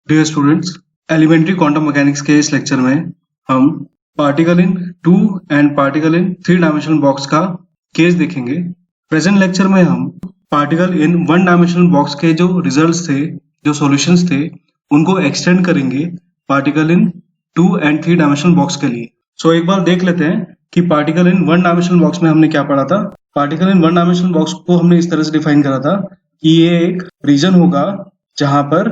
Dear students, elementary quantum mechanics के इस lecture में हम particle in 2 and particle in 3 dimensional box का केस देखेंगे। प्रेजेंट लेक्चर में हम पार्टिकल इन 1 डायमेंशनल बॉक्स के जो रिजल्ट्स थे, जो सॉल्यूशंस थे, उनको एक्सटेंड करेंगे particle in 2 and 3 dimensional box के लिए। सो एक बार देख लेते हैं कि पार्टिकल इन 1 डायमेंशनल बॉक्स में हमने क्या पढ़ा था। पार्टिकल इन 1 डायमेंशनल बॉक्स को हमने इस तरह से डिफाइन करा था कि ये एक रीजन होगा जहां पर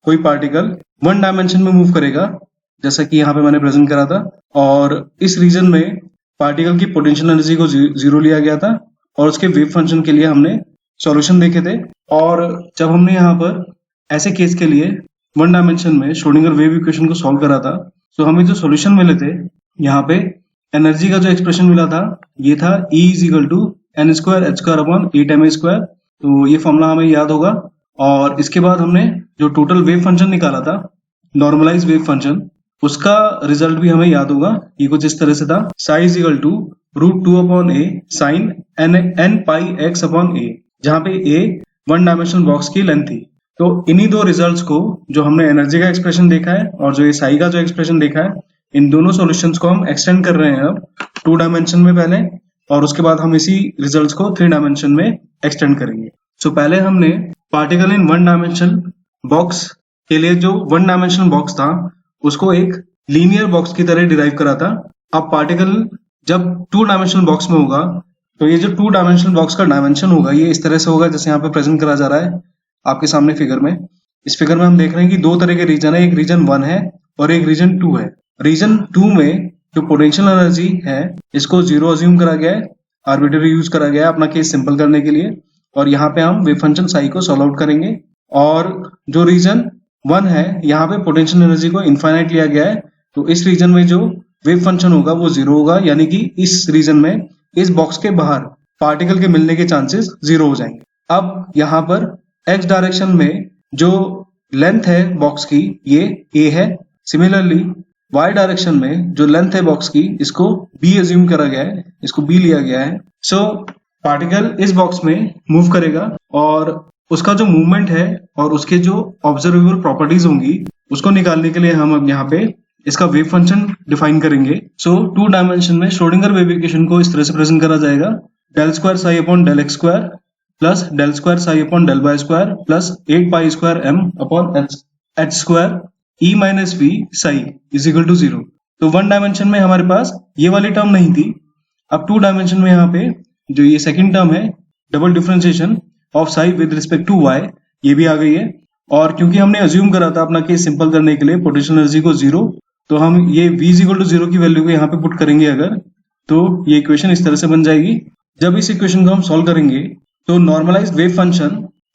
कोई पार्टिकल 1 डायमेंशन में मूव करेगा, जैसा कि यहाँ पे मैंने प्रेजेंट करा था। और इस रीजन में पार्टिकल की पोटेंशियल एनर्जी को जीरो लिया गया था और उसके वेव फंक्शन के लिए हमने सॉल्यूशन देखे थे। और जब हमने यहाँ पर ऐसे केस के लिए 1 डायमेंशन में श्रोडिंगर वेव इक्वेशन को सॉल्व करा था, तो हमें जो सॉल्यूशन मिले थे, यहाँ पे एनर्जी का जो एक्सप्रेशन मिला था ये था E = n²h²/8ma²। तो ये फॉर्मूला हमें याद होगा। और इसके बाद हमने जो टोटल वेव फंक्शन निकाला था, नॉर्मलाइज वेव फंक्शन, उसका रिजल्ट भी हमें याद होगा। ये कुछ इस तरह से था, Sai √2/a sin n πx/a, जहाँ पे a 1 डायमेंशनल बॉक्स की लेंथ थी। तो इन्हीं दो रिजल्ट्स को, जो हमने एनर्जी का एक्सप्रेशन देखा है और जो ये साई का जो एक्सप्रेशन देखा है, इन दोनों सॉल्यूशंस को हम एक्सटेंड कर रहे हैं अब 2 डायमेंशन में पहले, और उसके बाद हम इसी रिजल्ट्स को 3 डायमेंशन में एक्सटेंड करेंगे। सो पहले हमने पार्टिकल इन 1 डायमेंशनल बॉक्स के लिए जो 1 डायमेंशनल बॉक्स था उसको एक लीनियर बॉक्स की तरह डिराइव करा था। अब पार्टिकल जब 2 डायमेंशनल बॉक्स में होगा, तो ये जो 2 डायमेंशनल बॉक्स का डायमेंशन होगा ये इस तरह से होगा जैसे यहाँ पे प्रेजेंट करा जा रहा है आपके सामने फिगर में। इस फिगर में हम देख रहे हैं कि दो तरह के रीजन है, एक रीजन 1 है और एक रीजन 2 है। रीजन 2 में जो पोटेंशियल एनर्जी है इसको 0 अज्यूम करा गया है, आर्बिट्ररी यूज करा गया है अपना केस सिंपल करने के लिए। और यहाँ पे हम वेव फंक्शन साई को सॉल्व आउट करेंगे। और जो रीजन 1 है, यहाँ पे पोटेंशियल एनर्जी को इनफाइनाइट लिया गया है, तो इस रीजन में जो वेव फंक्शन होगा वो 0 होगा, यानी कि इस रीजन में, इस बॉक्स के बाहर पार्टिकल के मिलने के चांसेस 0 हो जाएंगे। अब यहाँ पर x डायरेक्शन में जो लेंथ है बॉक्स की ये a है। सिमिलरली y डायरेक्शन में जो लेंथ है बॉक्स की, इसको b अज्यूम करा गया है, इसको b लिया गया है। सो पार्टिकल इस बॉक्स में मूव करेगा और उसका जो मूवमेंट है और उसके जो ऑब्जर्वेबल प्रॉपर्टीज होंगी उसको निकालने के लिए हम अब यहाँ पे इसका वेव फंक्शन डिफाइन करेंगे। सो 2 डायमेंशन में श्रोडिंगर वेव इक्वेशन को इस तरह से प्रेजेंट करा जाएगा, ∇2 ψ/x² plus ∇2 ψ/y² plus 8π²m/h² E - v psi = 0। तो 1 डायमेंशन में हमारे पास ये वाली टर्म नहीं थी। अब 2 डायमेंशन में यहाँ पे जो ये सेकंड टर्म है, double differentiation of psi with respect to y, ये भी आ गई है। और क्योंकि हमने अज्यूम करा था अपना केस सिंपल करने के लिए पोटेंशियल एनर्जी को 0, तो हम ये v = 0 की वैल्यू को यहाँ पे पुट करेंगे अगर, तो ये इक्वेशन इस तरह से बन जाएगी। जब इस इक्वेशन को हम सॉल्व करेंगे तो नॉर्मलाइज्ड वेव फंक्शन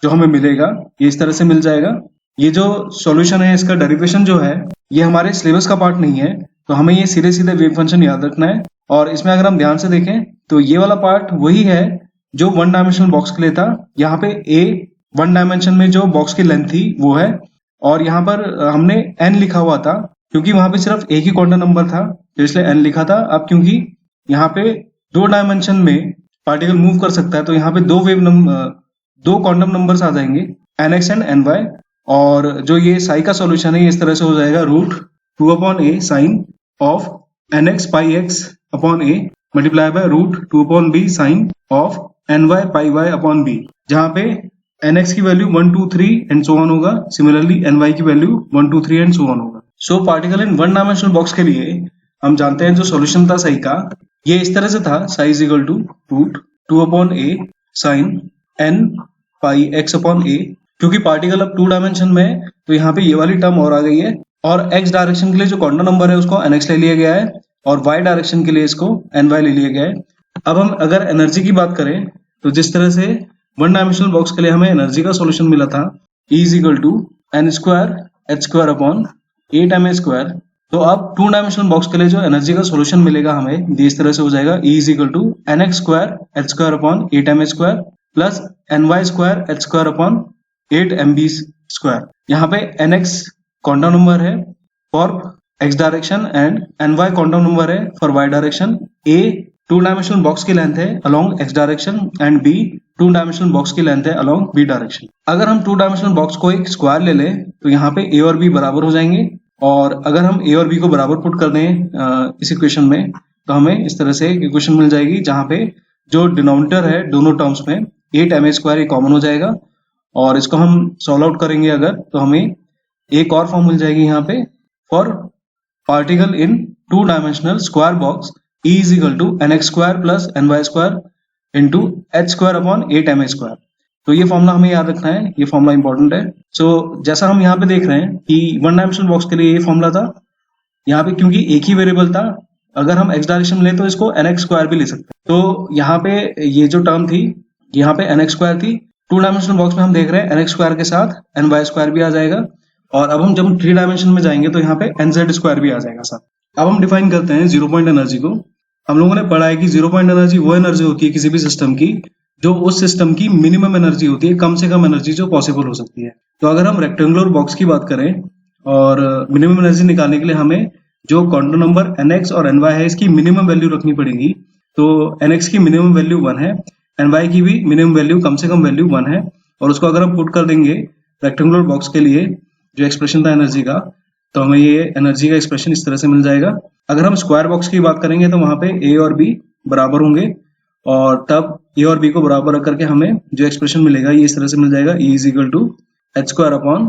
जो हमें मिलेगा ये इस तरह से मिल जाएगा। ये जो सॉल्यूशन है इसका डेरिवेशन जो है ये हमारे सिलेबस का पार्ट नहीं है, तो हमें ये सीधे सीधे वेव फंक्शन याद रखना है। और इसमें अगर हम ध्यान से देखें तो ये वाला पार्ट वही है जो 1 डायमेंशनल बॉक्स के लिए था। यहाँ पे a 1 डायमेंशन में जो बॉक्स की लेंथ थी वो है, और यहाँ पर हमने n लिखा हुआ था क्योंकि वहां पे सिर्फ एक ही क्वांटम नंबर था, तो इसलिए n लिखा था। अब क्योंकि यहाँ पे 2 डायमेंशन में पार्टिकल मूव कर सकता है, तो यहाँ पे दो क्वांटम नंबर्स आ जाएंगे, nx एंड ny। और जो ये साई का सॉल्यूशन है ये इस तरह से हो जाएगा, √2/a sin of nx πx/a multiply by √2/b sin of ny πy/b, जहाँ पे nx की वैल्यू 1 2 3 एंड सो ऑन होगा, सिमिलरली ny की वैल्यू 1 2 3 एंड सो ऑन होगा। So particle in 1 dimensional box के लिए हम जानते हैं जो सॉल्यूशन था साई का, ये इस तरह से था, Sai = √2/a sin n πx/a। क्योंकि पार्टिकल अब 2 डायमेंशन में है तो यहाँ पे ये वाली टर्म और आ गई है, और x डायरेक्शन के लिए जो क्वांटम नंबर है उसको nx ले लिया गया है और y डायरेक्शन के लिए इसको ny ले लिया गया है। अब हम अगर एनर्जी की बात करें तो जिस तरह से 1 डायमेंशनल बॉक्स के लिए हमें एनर्जी का सॉल्यूशन मिला था E = n²h²/8ma², तो अब 2 डायमेंशनल बॉक्स के लिए जो एनर्जी का सॉल्यूशन मिलेगा हमें ये इस तरह से हो जाएगा, E = nx²h²/8ma² प्लस ny²h²/8mb²। यहाँ पे nx क्वांटम नंबर है for x direction and ny quantum number है for y direction, a two dimensional box की लेंथ है along X direction and B two dimensional box की लेंथ है along B direction. अगर हम टू डायमेंशनल बॉक्स को एक स्क्वायर ले लें तो यहाँ पे ए और बी बराबर हो जाएंगे, और अगर हम ए और बी को बराबर पुट कर दें इस इक्वेशन में तो हमें इस तरह से इक्वेशन मिल जाएगी जहाँ पे जो डिनोमिनेटर है दोनों टर्म्स में 8ma² कॉमन हो जाएगा, और इसको हम सॉल्व आउट करेंगे अगर तो हमें एक और फॉर्म मिल जाएगी यहाँ पे for particle in two dimensional square box E is equal to nx² plus ny² into h² upon 8ma²। तो ये फॉर्मूला हमें याद रखना है, ये फॉर्मूला इंपॉर्टेंट है। सो जैसा हम यहाँ पे देख रहे हैं कि वन डायमेंशनल बॉक्स के लिए ये फॉर्मूला था, यहाँ पे क्योंकि एक ही वेरिएबल था, अगर हम x डायरेक्शन में ले तो इसको nx² भी ले सकते हैं। तो यहाँ पे ये जो टर्म थी यहाँ पे nx² थी, टू डायमेंशनल बॉक्स में हम देख रहे हैं nx² के साथ ny² भी आ जाएगा, और अब हम जब थ्री डायमेंशन में जाएंगे तो यहाँ पे nz² भी आ जाएगा साथ। अब हम डिफाइन करते हैं जीरो पॉइंट एनर्जी को। हम लोगों ने पढ़ा है कि जीरो पॉइंट एनर्जी वो एनर्जी होती है किसी भी सिस्टम की जो उस सिस्टम की मिनिमम एनर्जी होती है, कम से कम एनर्जी जो पॉसिबल हो सकती है। तो अगर हम रेक्टेंगुलर बॉक्स की बात करें और मिनिमम एनर्जी निकालने के लिए हमें जो क्वांटम नंबर nx और ny है इसकी मिनिमम वैल्यू रखनी पड़ेगी। तो nx की मिनिमम वैल्यू 1 है, ny की भी मिनिमम वैल्यू कम से कम वैल्यू 1 है, और उसको अगर हम पुट कर देंगे रेक्टेंगुलर बॉक्स के लिए जो एक्सप्रेशन था एनर्जी का, तो हमें ये एनर्जी का एक्सप्रेशन इस तरह से मिल जाएगा। अगर हम स्क्वायर बॉक्स की बात करेंगे तो वहां पे ए और बी बराबर होंगे, और तब ए और बी को बराबर रख करके हमें जो एक्सप्रेशन मिलेगा ये इस तरह से मिल जाएगा, E is equal to h² upon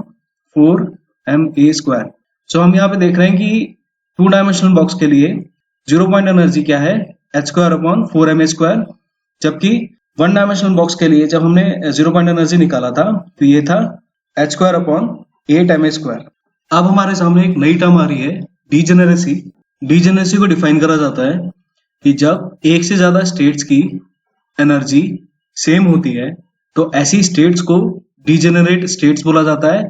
4ma²। सो हम यहाँ पे देख रहे हैं कि टू डायमेंशनल बॉक्स के लिए जीरो पॉइंट एनर्जी क्या है, h² upon 4ma², जबकि वन डायमेंशनल बॉक्स के लिए जब हमने जीरो पॉइंट एनर्जी निकाला था तो ये था h² upon 8ma²। अब हमारे सामने एक नई टर्म आ रही है डीजेनरेसी। डीजेनरेसी को डिफाइन करा जाता है कि जब एक से ज्यादा स्टेट्स की एनर्जी सेम होती है तो ऐसी स्टेट्स को डीजेनरेट स्टेट्स बोला जाता है,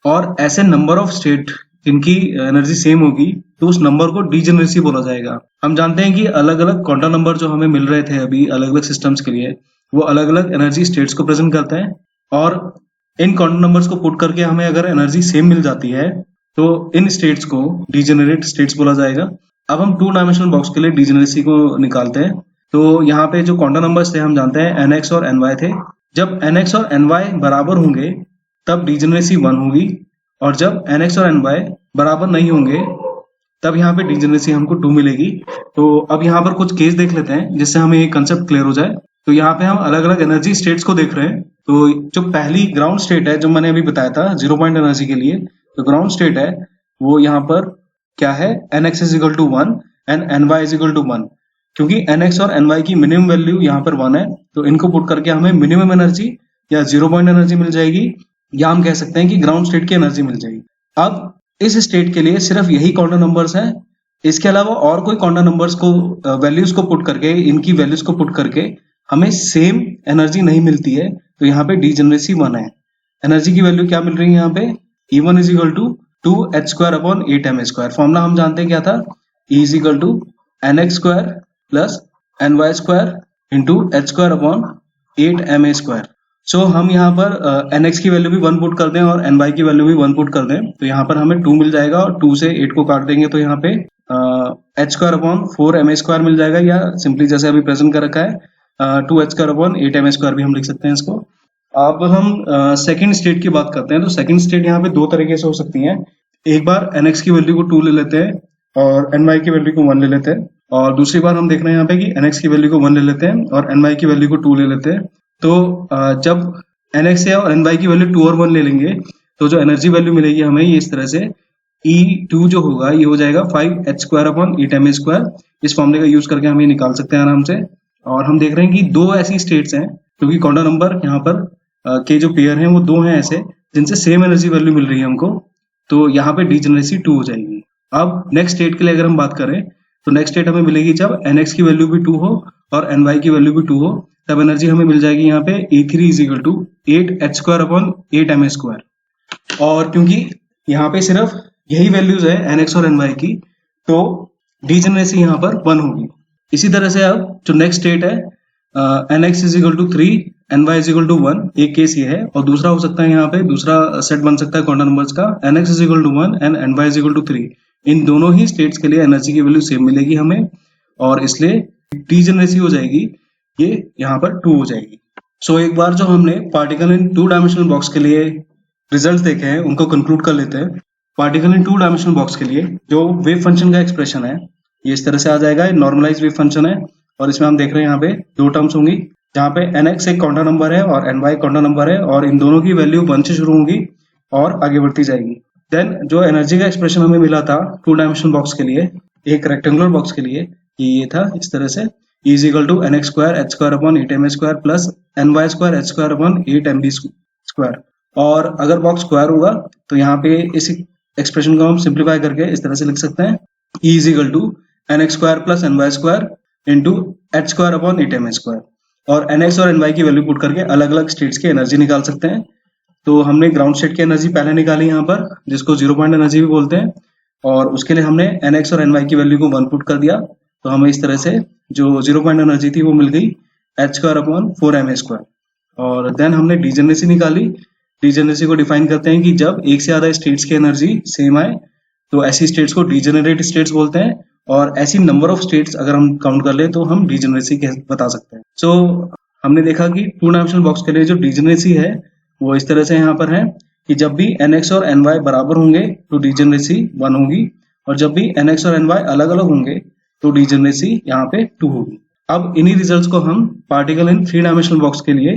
और ऐसे नंबर ऑफ स्टेट इनकी एनर्जी सेम होगी तो उस नंबर को डीजेनरेसी बोला जाएगा। हम जानते हैं कि अलग अलग क्वांटम नंबर जो हमें मिल रहे थे अभी अलग अलग सिस्टम्स के लिए वो अलग अलग एनर्जी स्टेट्स को प्रेजेंट करते हैं, और इन क्वांटम नंबर्स को पुट करके हमें अगर एनर्जी सेम मिल जाती है तो इन स्टेट्स को डीजेनरेट स्टेट्स बोला जाएगा। अब हम टू डायमेंशनल बॉक्स के लिए डीजेनरेसी को निकालते हैं। तो यहाँ पे जो क्वांटम नंबर्स थे हम जानते हैं nx और ny थे। जब nx और ny बराबर होंगे तब डीजेनरेसी 1 होगी, और जब nx और ny बराबर नहीं होंगे तब यहाँ पे डीजेनरेसी हमको 2 मिलेगी। तो अब यहाँ पर कुछ केस देख लेते हैं जिससे हमें ये कंसेप्ट क्लियर हो जाए। तो यहाँ पे हम अलग अलग एनर्जी स्टेट्स को देख रहे हैं। तो जो पहली ग्राउंड स्टेट है जो मैंने अभी बताया था जीरो पॉइंट एनर्जी के लिए, तो ग्राउंड स्टेट है वो यहाँ पर क्या है, nx is equal to 1 and ny is equal to 1। क्योंकि nx और ny की मिनिमम वैल्यू यहाँ पर 1 है तो इनको पुट करके हमें मिनिमम एनर्जी या जीरो पॉइंट एनर्जी मिल जाएगी, या हम कह सकते हैं कि ग्राउंड स्टेट की एनर्जी मिल जाएगी। अब इस स्टेट के लिए सिर्फ यही क्वांटम नंबर्स हैं, इसके अलावा और कोई क्वांटम नंबर्स को वैल्यूज को पुट करके इनकी वैल्यूज को पुट करके हमें सेम एनर्जी नहीं मिलती है, तो यहाँ पे डीजेनरेसी 1 है। एनर्जी की वैल्यू क्या मिल रही है यहाँ पे, E1 is equal to 2h² upon 8ma²। Formula हम जानते हैं क्या था, E is equal to nx² plus ny² into h² upon 8ma²। सो हम यहाँ पर nx की वैल्यू भी 1 पुट कर दें और ny की वैल्यू भी 1 पुट कर दें तो यहाँ पर हमें 2 मिल जाएगा, और 2 से 8 को काट देंगे तो यहाँ पे h² upon 4ma² मिल जाएगा, या सिंपली जैसे अभी प्रेजेंट कर रखा है 2h² upon 8ma² भी हम लिख सकते हैं इसको। अब हम सेकंड स्टेट की बात करते हैं। तो सेकंड स्टेट यहाँ पे दो तरीके से हो सकती है। एक बार nx की वैल्यू को 2 ले लेते हैं और ny की वैल्यू को 1 ले लेते हैं, और दूसरी बार हम देख रहे हैं यहाँ पे कि nx की वैल्यू को 1 ले लेते हैं और ny की वैल्यू को 2 ले लेते हैं। तो जब nx है और ny की वैल्यू 2 और 1 ले लेंगे तो जो एनर्जी वैल्यू मिलेगी हमें ये इस तरह से, E2 जो होगा ये हो जाएगा 5h² upon 8ma²। इस फॉर्मूले का यूज करके हम ये निकाल सकते हैं आराम से। और हम देख रहे हैं कि दो ऐसी स्टेट्स हैं क्योंकि क्वांटम नंबर यहाँ पर के जो पेयर हैं वो 2 हैं ऐसे जिनसे सेम एनर्जी वैल्यू मिल रही है हमको, तो यहाँ पे डीजेनरेसी 2 हो जाएगी। अब नेक्स्ट स्टेट के लिए अगर हम बात करें तो नेक्स्ट स्टेट हमें मिलेगी जब nx की वैल्यू भी 2 हो और ny की वैल्यू भी 2 हो, तब एनर्जी हमें मिल जाएगी यहाँ पे E3 is equal to 8h² upon 8ma²। और क्योंकि यहाँ पे सिर्फ यही वैल्यूज है nx और ny की, तो डीजेनरेसी यहाँ पर 1 होगी। इसी तरह से अब जो नेक्स्ट स्टेट है nx is equal to 3 ny is equal to 1, एक केस ये है, और दूसरा हो सकता है यहाँ पे दूसरा सेट बन सकता है क्वांटम नंबर्स का nx is equal to 1 and ny is equal to 3। इन दोनों ही स्टेट्स के लिए एनर्जी की वैल्यू सेम मिलेगी हमें, और इसलिए डीजेनरेसी हो जाएगी ये यहाँ पर 2 हो जाएगी। सो एक बार जो हमने पार्टिकल इन 2 डायमेंशनल बॉक्स के लिए रिजल्ट देखे हैं उनको कंक्लूड कर लेते हैं। पार्टिकल इन 2 डायमेंशनल बॉक्स के लिए जो वेव फंक्शन का एक्सप्रेशन है ये इस तरह से आ जाएगा। नॉर्मलाइज वेव फंक्शन है और इसमें हम देख रहे हैं यहाँ पे 2 टर्म्स होंगी जहाँ पे nx एक क्वांटम नंबर है और ny एक क्वांटम नंबर है और इन दोनों की वैल्यू 1 से शुरू होगी और आगे बढ़ती जाएगी। देन जो एनर्जी का एक्सप्रेशन हमें मिला था 2 डायमेंशनल बॉक्स के लिए, एक रेक्टेंगुलर बॉक्स के लिए ये था इस तरह से is equal to nx square h square upon 8m square plus ny square h square upon 8mb square. और अगर बॉक्स स्क्वायर होगा तो यहाँ पे इस एक्सप्रेशन को हम सिंप्लीफाई करके इस तरह से लिख सकते हैं E is equal to nx square plus ny square into h square upon 8m square. और nx और ny की वैल्यू पुट करके अलग अलग स्टेट्स की एनर्जी निकाल सकते हैं। तो हमने ग्राउंड स्टेट की एनर्जी पहले निकाली यहाँ पर जिसको 0 पॉइंट एनर्जी भी बोलते हैं और उसके लिए हमने nx और ny की वैल्यू को 1 पुट कर दिया तो हमें इस तरह से जो 0 पॉइंट एनर्जी थी वो मिल गई h square upon 4m square. और देन हमने डीजेनरेसी निकाली। डीजेनरेसी को डिफाइन करते हैं कि जब एक से ज्यादा स्टेट्स की एनर्जी सेम आए तो ऐसी स्टेट्स को डीजेनरेट स्टेट्स बोलते हैं और ऐसी नंबर ऑफ स्टेट्स अगर हम काउंट कर ले तो हम डीजेनरेसी बता सकते हैं। सो हमने देखा कि 2 डायमेंशनल बॉक्स के लिए जो डीजेनरेसी है वो इस तरह से यहाँ पर है कि जब भी nx और ny बराबर होंगे तो डीजेनरेसी 1 होगी और जब भी nx और ny अलग अलग होंगे तो डीजेनरेसी यहाँ पे 2 होगी। अब इन्हीं रिजल्ट्स को हम पार्टिकल इन 3 डायमेंशनल बॉक्स के लिए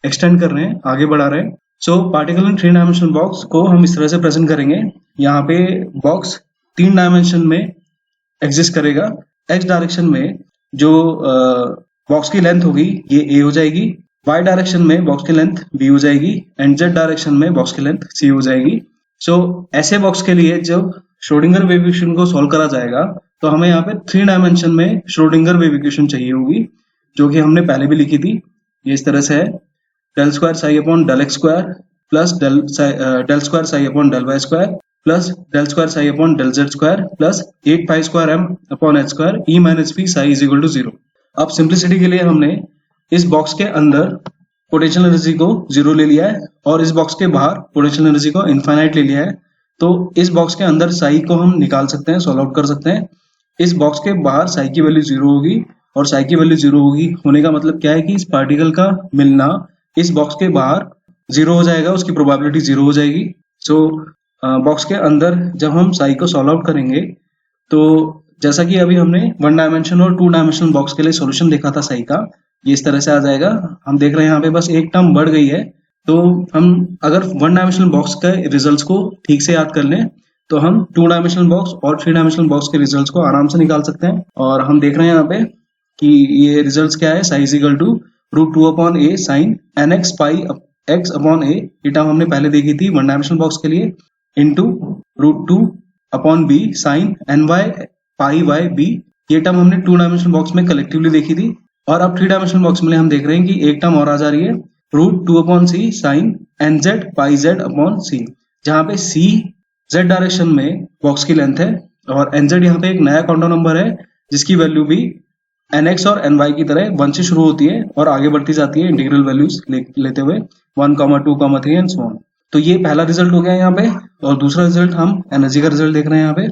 एक्सटेंड कर रहे हैं, आगे बढ़ा रहे हैं। So particle in 3 dimensional box को हम इस तरह से प्रेजेंट करेंगे। यहाँ पे बॉक्स 3 डायमेंशन में एग्जिस्ट करेगा। x डायरेक्शन में जो बॉक्स की लेंथ होगी ये a हो जाएगी, y डायरेक्शन में बॉक्स की लेंथ b हो जाएगी एंड z डायरेक्शन में बॉक्स की लेंथ c हो जाएगी। सो ऐसे बॉक्स के लिए जब श्रोडिंगर वेव इक्वेशन को सॉल्व करा जाएगा तो हमें यहाँ पे 3 डायमेंशन में श्रोडिंगर वेव इक्वेशन चाहिए होगी जो कि हमने पहले भी लिखी थी। ये इस तरह से है del square psi upon del x square plus del square psi upon del y square plus del square psi upon del z square plus 8 pi square m upon h square e minus p psi is equal to 0। अब simplicity के लिए हमने इस box के अंदर potential energy को 0 ले लिया है और इस बॉक्स के बाहर पोटेंशियल एनर्जी को इनफाइनाइट ले लिया है। तो इस बॉक्स के अंदर साई को हम निकाल सकते हैं, सॉल्व आउट कर सकते हैं। इस बॉक्स के बाहर साई की वैल्यू 0 होगी और साई की वैल्यू 0 होगी होने का मतलब क्या है कि इस पार्टिकल का मिलना इस बॉक्स के बाहर 0 हो जाएगा, उसकी प्रोबेबिलिटी 0 हो जाएगी। सो बॉक्स के अंदर जब हम साई को सॉल्व आउट करेंगे तो जैसा कि अभी हमने 1 डायमेंशन और 2 डायमेंशनल बॉक्स के लिए सॉल्यूशन देखा था साई का, ये इस तरह से आ जाएगा। हम देख रहे हैं यहाँ पे बस एक टर्म बढ़ गई है। तो हम अगर 1 डायमेंशनल बॉक्स के रिजल्ट्स को ठीक से याद कर लें तो हम 2 डायमेंशनल बॉक्स और 3 डायमेंशनल बॉक्स के रिजल्ट्स को आराम से निकाल सकते हैं। और हम देख रहे हैं यहाँ पे कि ये रिजल्ट्स क्या है, psi is equal to √2 upon a sine nx pi x upon a। ये टर्म हमने पहले देखी थी 1 डायमेंशनल बॉक्स के लिए into √2 upon b sine ny pi y b। ये टर्म हमने 2 डायमेंशनल बॉक्स में कलेक्टिवली देखी थी। और अब 3 डायमेंशनल बॉक्स में हम देख रहे हैं कि एक टर्म और आ जा रही है √2 अपॉन c साइन nz पाई z अपॉन c, जहाँ पे c z डायरेक्शन में बॉक्स की लेंथ है और nz यहाँ पे एक नया क्वांटम नंबर है जिसकी वैल्यू भी nx और ny की तरह 1 से शुरू होती है और आगे बढ़ती जाती है इंटीग्रल वैल्यूज लेते हुए 1, 2, 3 एंड सो ऑन। तो ये पहला रिजल्ट हो गया यहाँ पे। और दूसरा रिजल्ट हम एनर्जी का रिजल्ट देख रहे हैं यहाँ पे।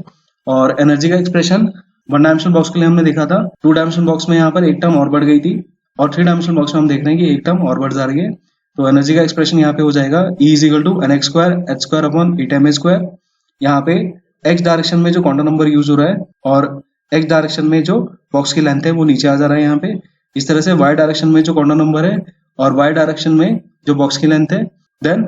और एनर्जी का एक्सप्रेशन 1 डायमेंशनल बॉक्स के लिए हमने देखा था। 2 डायमेंशनल बॉक्स में यहाँ पर एक टर्म और बढ़ गई थी और 3 डायमेंशनल बॉक्स में हम देख रहे हैं कि एक टर्म और बढ़ जा रही है। तो एनर्जी का एक्सप्रेशन यहाँ पे हो जाएगा E is equal to nx square h square upon 8m square. यहाँ पे x डायरेक्शन में जो क्वांटम नंबर यूज हो रहा है और x डायरेक्शन में जो बॉक्स की लेंथ है वो नीचे आ जा रहा है यहाँ पे। इस तरह से y डायरेक्शन में जो क्वांटम नंबर है और y डायरेक्शन में जो बॉक्स की लेंथ है, देन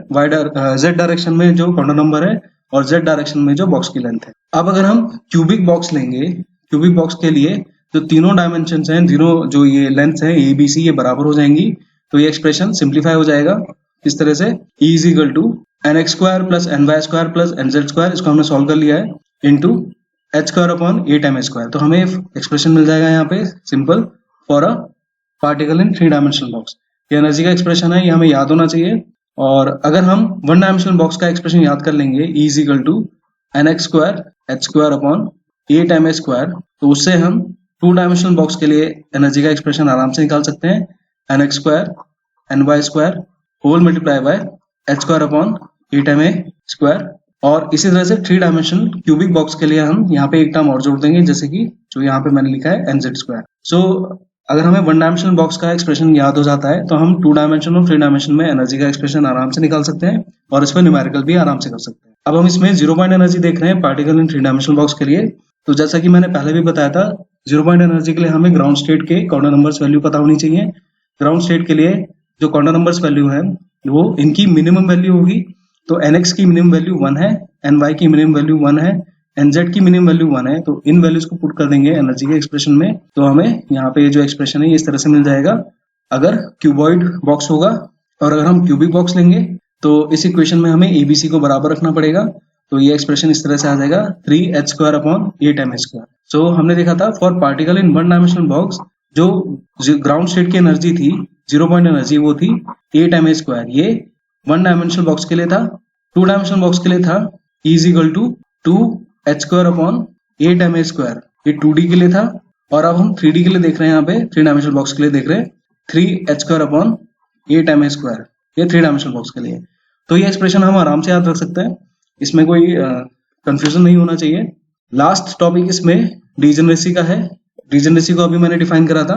z डायरेक्शन में जो क्वांटम नंबर है और z डायरेक्शन में जो बॉक्स की लेंथ है। अब अगर हम क्यूबिक बॉक्स लेंगे, क्यूबिक बॉक्स के लिए जो तीनों डायमेंशन हैं, तीनों जो ये लेंथ है ए बी सी ये बराबर हो जाएंगी तो ये एक्सप्रेशन सिंप्लीफाई हो जाएगा इस तरह से E is equal to nx square plus ny square plus nz square, इसको हमने सॉल्व कर लिया है, into h square upon 8m square. तो हमें एक्सप्रेशन मिल जाएगा यहाँ पे simple for a particle in 3 dimensional box. ये एनर्जी का एक्सप्रेशन है, ये हमें याद होना चाहिए। और अगर हम 1 डायमेंशनल बॉक्स का एक्सप्रेशन याद कर लेंगे E is equal to nx square h square upon 8m square, तो उससे हम 2 डायमेंशनल बॉक्स के लिए एनर्जी का एक्सप्रेशन आराम से निकाल सकते हैं। nx square ny square whole multiply by h square upon 8m square और इसी तरह से 3 डायमेंशनल क्यूबिक बॉक्स के लिए हम यहाँ पे एक टर्म और जोड़ देंगे, जैसे कि जो यहाँ पे मैंने लिखा है nz²। सो अगर हमें 1 डायमेंशनल बॉक्स का एक्सप्रेशन याद हो जाता है तो हम 2 डायमेंशन और 3 डायमेंशन में एनर्जी का एक्सप्रेशन आराम से निकाल सकते हैं और इस पर न्यूमेरिकल भी आराम से कर सकते हैं। अब हम इसमें 0 पॉइंट एनर्जी देख रहे हैं पार्टिकल इन 3 डायमेंशनल बॉक्स के लिए। तो जैसा कि मैंने पहले भी बताया था, 0 पॉइंट एनर्जी के लिए हमें ग्राउंड स्टेट के क्वांटम नंबर्स वैल्यू पता होनी चाहिए। ग्राउंड स्टेट के लिए जो क्वांटम नंबर्स वैल्यू है वो इनकी मिनिमम वैल्यू होगी। तो nx की मिनिमम वैल्यू 1 है, ny की मिनिमम वैल्यू 1 है, nz की मिनिमम वैल्यू 1 है। तो इन वैल्यूज को पुट कर देंगे एनर्जी के एक्सप्रेशन में, तो हमें यहाँ पे जो एक्सप्रेशन है ये इस तरह से मिल जाएगा अगर क्यूबॉइड बॉक्स होगा। और अगर हम क्यूबिक बॉक्स लेंगे तो इस इक्वेशन में हमें एबीसी को बराबर रखना पड़ेगा। तो ये एक्सप्रेशन इस तरह से आ जाएगा 3h² सो हमने देखा था for particle in 1 dimensional box जो ग्राउंड स्टेट की एनर्जी थी, 0 पॉइंट एनर्जी, वो थी 8mh²। ये 1 डायमेंशनल बॉक्स के लिए था। 2 डायमेंशनल बॉक्स के लिए था E = 2h²/8mh²। ये 2D के लिए था। और अब हम 3D के लिए देख रहे हैं, यहाँ पे 3 डायमेंशनल बॉक्स के लिए देख रहे हैं 3h²/8mh²। ये 3 डायमेंशनल बॉक्स के लिए। तो ये एक्सप्रेशन हम आराम से याद रख सकते हैं, इसमें कोई कंफ्यूजन नहीं होना चाहिए। लास्ट टॉपिक इसमें डिजेनरेसी का है। डिजेनरेसी को अभी मैंने डिफाइन करा था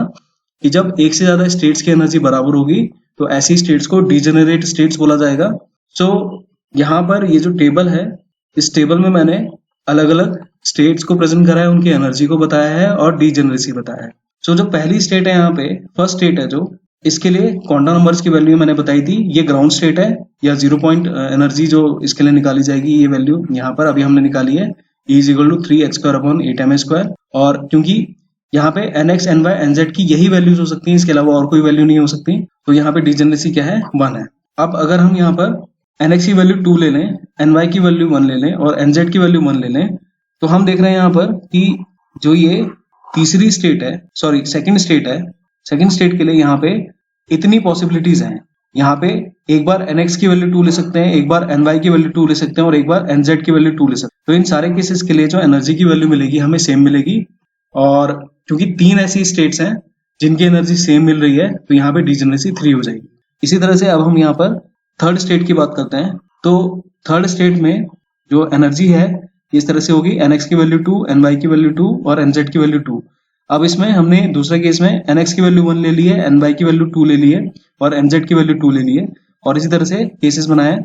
कि जब एक से ज्यादा स्टेट्स की एनर्जी बराबर होगी तो ऐसी स्टेट्स को डिजेनरेट स्टेट्स बोला जाएगा। सो यहाँ पर ये जो टेबल है, इस टेबल में मैंने अलग अलग स्टेट्स को प्रेजेंट करा है, उनकी एनर्जी को बताया है और डिजेनरेसी बताया है। सो जो पहली स्टेट है यहाँ पे, फर्स्ट स्टेट है जो, इसके लिए क्वांटम नंबर्स की वैल्यू मैंने बताई थी। ये ग्राउंड स्टेट है या 0 पॉइंट एनर्जी जो इसके लिए निकाली जाएगी, ये वैल्यू यहाँ पर अभी हमने निकाली है E = 3h²/8mh²। और क्योंकि यहाँ पे nx, ny, nz की यही वैल्यूज हो सकती हैं, इसके अलावा और कोई वैल्यू नहीं हो सकती, तो यहाँ पे डिजेनरेसी क्या है, 1 है। अब अगर हम यहाँ पर nx की वैल्यू 2 ले लें, ny की वैल्यू 1 ले लें और nz की वैल्यू 1 ले लें, तो हम देख रहे हैं यहाँ पर कि जो ये तीसरी स्टेट है, सॉरी सेकंड स्टेट है, सेकंड स्टेट के लिए यहाँ पे इतनी पॉसिबिलिटीज हैं। यहाँ पे एक बार nx की वैल्यू 2 ले सकते हैं, एक बार ny की वैल्यू 2 ले सकते हैं और एक बार nz की वैल्यू 2 ले सकते हैं। तो इन सारे केसेस के लिए जो एनर्जी की वैल्यू मिलेगी हमें सेम मिलेगी। और क्योंकि 3 ऐसी स्टेट्स हैं जिनकी एनर्जी सेम मिल रही है, तो यहाँ पे डिजेनरेसी 3 हो जाएगी। इसी तरह से अब हम यहाँ पर थर्ड स्टेट की बात करते हैं। तो थर्ड स्टेट में जो एनर्जी है इस तरह से होगी, nx की वैल्यू 2, ny की वैल्यू 2 और nz की वैल्यू 2। अब इसमें हमने दूसरे केस में nx की वैल्यू 1 ले ली है, ny की वैल्यू 2 ले ली है और nz की वैल्यू 2 ले ली है और इसी तरह से केसेस बनाए।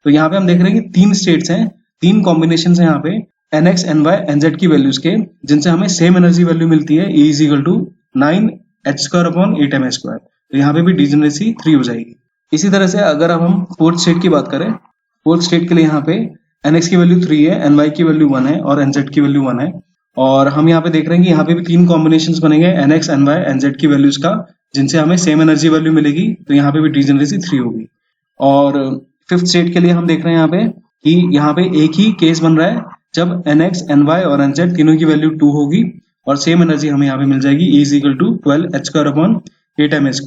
तो यहाँ पे हम देख रहे हैं कि 3 स्टेट्स हैं, 3 कॉम्बिनेशन हैं यहाँ पे nx, ny, nz की वैल्यूज के, जिनसे हमें सेम एनर्जी वैल्यू मिलती है E = 9h²/8mh²। तो यहाँ पे भी डिजेनरेसी 3 हो जाएगी। इसी तरह से अगर अब हम फोर्थ स्टेट की बात करें, फोर्थ स्टेट के लिए यहाँ पे nx की वैल्यू 3 है, ny की वैल्यू 1 है और nz की वैल्यू 1 है। और हम यहाँ पे देख रहे हैं कि यहाँ पे भी 3 कॉम्बिनेशंस बनेंगे nx, ny, nz की वैल्यूज का, जिनसे हमें सेम एनर्जी वैल्यू मिलेगी। तो यहाँ पे भी डिजेनरेसी 3 होगी। और फिफ्थ स्टेट के लिए हम देख रहे हैं यहाँ पे कि यहाँ पे एक ही केस बन रहा है जब nx, ny और nz तीनों की वैल्यू 2 होगी और सेम एनर्जी हमें यहाँ पे मिल जाएगी E = 12h²/8mh²।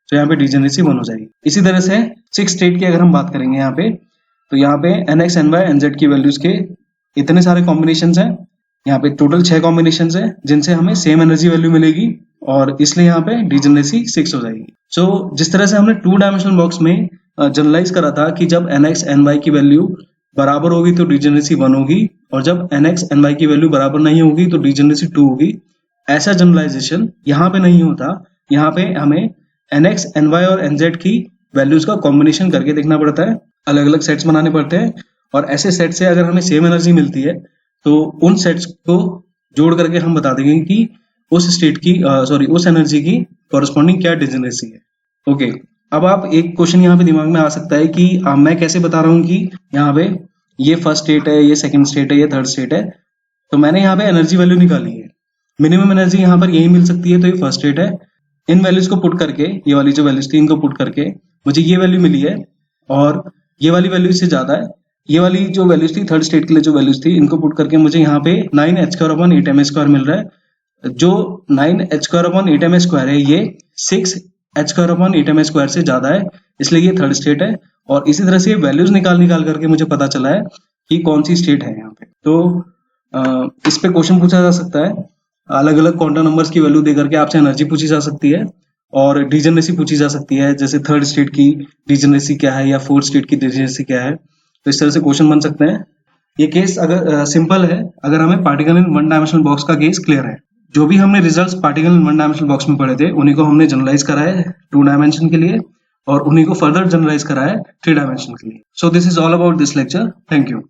तो यहाँ पे डिजेनरेसी 1 हो जाएगी। इसी तरह से सिक्स स्टेट की अगर हम बात करेंगे यहाँ पे, तो यहाँ पे nx, ny, nz की वैल्यूज के इतने सारे कॉम्बिनेशंस हैं, यहाँ पे टोटल 6 कॉम्बिनेशंस हैं जिनसे हमें सेम एनर्जी वैल्यू मिलेगी और इसलिए यहाँ पे डिजेनरेसी 6 हो जाएगी। सो जिस तरह से हमने 2 डायमेंशनल बॉक्स में जनरलाइज करा था कि जब nx, ny की वैल्यू बराबर होगी तो डिजेनरेसी 1 होगी और जब nx, ny की वैल्यू बराबर नहीं होगी तो डिजेनरेसी 2 होगी, ऐसा जनरलाइजेशन यहाँ पे नहीं होता। यहाँ पे हमें nx, ny और nz की वैल्यूज का कॉम्बिनेशन करके देखना पड़ता है, अलग अलग सेट्स बनाने पड़ते हैं और ऐसे सेट से अगर हमें सेम एनर्जी मिलती है तो उन सेट्स को जोड़ करके हम बता देंगे कि उस स्टेट की उस एनर्जी की कॉरस्पॉन्डिंग क्या डिजेनरेसी है। ओके, अब आप एक क्वेश्चन यहाँ पे दिमाग में आ सकता है कि मैं कैसे बता रहा हूँ कि यहाँ पे ये फर्स्ट स्टेट है, ये सेकंड स्टेट है, ये थर्ड स्टेट है। तो मैंने यहाँ पे एनर्जी वैल्यू निकाली है, मिनिमम एनर्जी यहाँ पर यही मिल सकती है, तो ये फर्स्ट स्टेट है। इन वैल्यूज को पुट करके, ये वाली जो वैल्यूज थी इनको पुट करके मुझे ये वैल्यू मिली है और ये वाली वैल्यू से ज्यादा है। ये वाली जो वैल्यूज थी थर्ड स्टेट के लिए जो वैल्यूज थी इनको पुट करके मुझे यहाँ पे 9h²/8mh² मिल रहा है। जो 9h²/8mh² है ये 6h²/8mh² से ज्यादा है, इसलिए ये थर्ड स्टेट है। और इसी तरह से वैल्यूज निकाल करके मुझे पता चला है कि कौन सी स्टेट है यहाँ पे। तो इस पे क्वेश्चन पूछा जा सकता है, अलग अलग क्वांटम नंबर्स की वैल्यू दे करके आपसे एनर्जी पूछी जा सकती है और डिजेनरेसी पूछी जा सकती है, जैसे थर्ड स्टेट की डिजेनरेसी क्या है या फोर्थ स्टेट की डिजेनरेसी क्या है। तो इस तरह से क्वेश्चन बन सकते हैं। ये केस अगर सिंपल है अगर हमें particle in one dimensional box का केस क्लियर है। जो भी हमने results particle in one dimensional box में पढ़े थे उन्हीं को हमने जनरलाइज करा है 2 डायमेंशन के लिए और उन्हीं को फर्दर जनरलाइज करा है 3 डायमेंशन के लिए। So this is all about this lecture. Thank you.